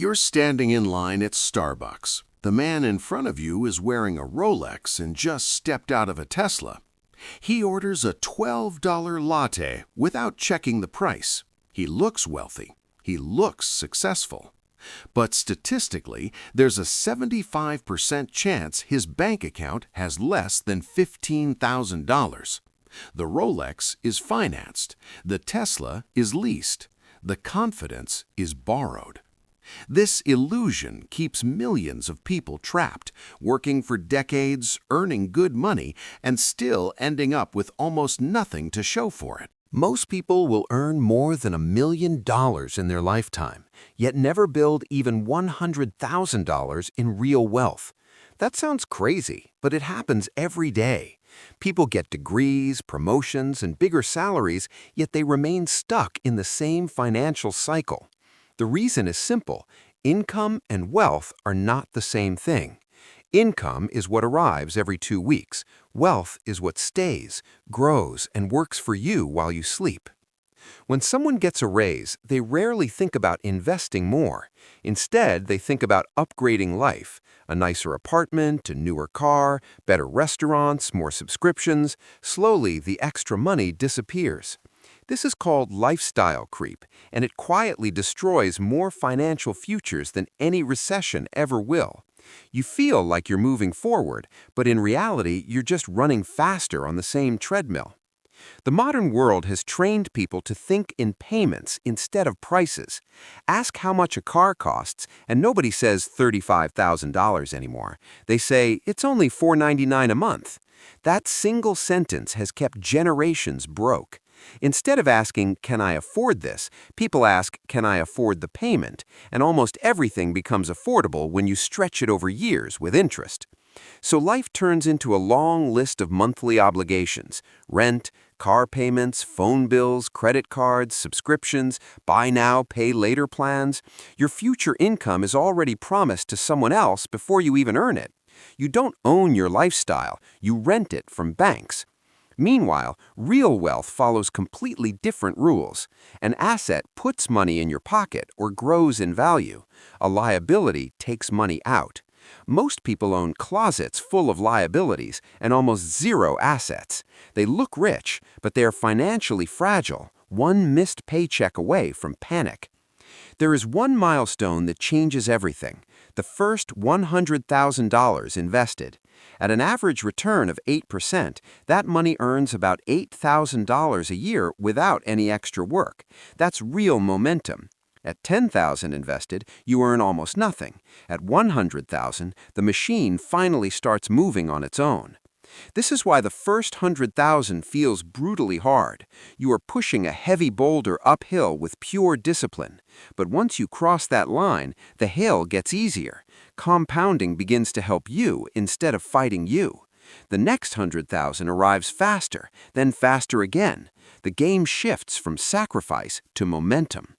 You're standing in line at Starbucks. The man in front of you is wearing a Rolex and just stepped out of a Tesla. He orders a $12 latte without checking the price. He looks wealthy. He looks successful. But statistically, there's a 75% chance his bank account has less than $15,000. The Rolex is financed. The Tesla is leased. The confidence is borrowed. This illusion keeps millions of people trapped, working for decades, earning good money, and still ending up with almost nothing to show for it. Most people will earn more than $1 million in their lifetime, yet never build even $100,000 in real wealth. That sounds crazy, but it happens every day. People get degrees, promotions, and bigger salaries, yet they remain stuck in the same financial cycle. The reason is simple. Income and wealth are not the same thing. Income is what arrives every 2 weeks. Wealth is what stays, grows, and works for you while you sleep. When someone gets a raise, they rarely think about investing more. Instead, they think about upgrading life. A nicer apartment, a newer car, better restaurants, more subscriptions. Slowly, the extra money disappears. This is called lifestyle creep, and it quietly destroys more financial futures than any recession ever will. You feel like you're moving forward, but in reality, you're just running faster on the same treadmill. The modern world has trained people to think in payments instead of prices. Ask how much a car costs, and nobody says $35,000 anymore. They say, it's only $499 a month. That single sentence has kept generations broke. Instead of asking, can I afford this, people ask, can I afford the payment? And almost everything becomes affordable when you stretch it over years with interest. So life turns into a long list of monthly obligations: rent, car payments, phone bills, credit cards, subscriptions, buy now, pay later plans. Your future income is already promised to someone else before you even earn it. You don't own your lifestyle, you rent it from banks. Meanwhile, real wealth follows completely different rules. An asset puts money in your pocket or grows in value. A liability takes money out. Most people own closets full of liabilities and almost zero assets. They look rich, but they are financially fragile, one missed paycheck away from panic. There is one milestone that changes everything: the first $100,000 invested. At an average return of 8%, that money earns about $8,000 a year without any extra work. That's real momentum. At $10,000 invested, you earn almost nothing. At $100,000, the machine finally starts moving on its own. This is why the first $100,000 feels brutally hard. You are pushing a heavy boulder uphill with pure discipline. But once you cross that line, the hill gets easier. Compounding begins to help you instead of fighting you. The next $100,000 arrives faster, then faster again. The game shifts from sacrifice to momentum.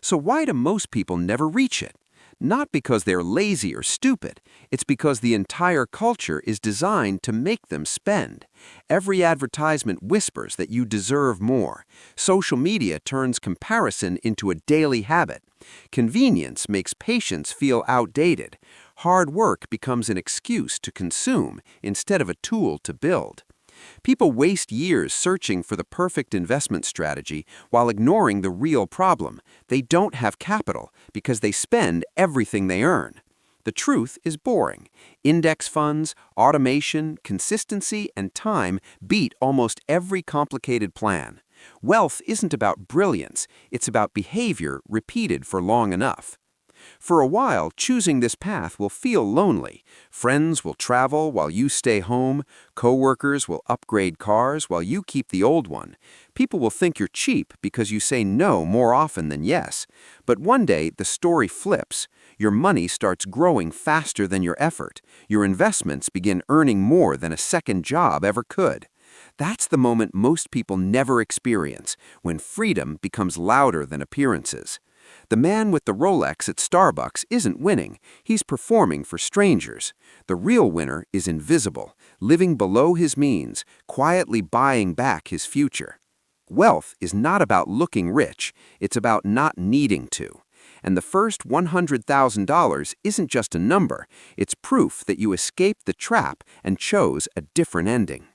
So why do most people never reach it? Not because they're lazy or stupid. It's because the entire culture is designed to make them spend. Every advertisement whispers that you deserve more. Social media turns comparison into a daily habit. Convenience makes patience feel outdated. Hard work becomes an excuse to consume instead of a tool to build. People waste years searching for the perfect investment strategy while ignoring the real problem. They don't have capital because they spend everything they earn. The truth is boring. Index funds, automation, consistency, and time beat almost every complicated plan. Wealth isn't about brilliance, it's about behavior repeated for long enough. For a while, choosing this path will feel lonely. Friends will travel while you stay home. Coworkers will upgrade cars while you keep the old one. People will think you're cheap because you say no more often than yes. But one day, the story flips. Your money starts growing faster than your effort. Your investments begin earning more than a second job ever could. That's the moment most people never experience, when freedom becomes louder than appearances. The man with the Rolex at Starbucks isn't winning. He's performing for strangers. The real winner is invisible, living below his means, quietly buying back his future. Wealth is not about looking rich. It's about not needing to. And the first $100,000 isn't just a number, it's proof that you escaped the trap and chose a different ending.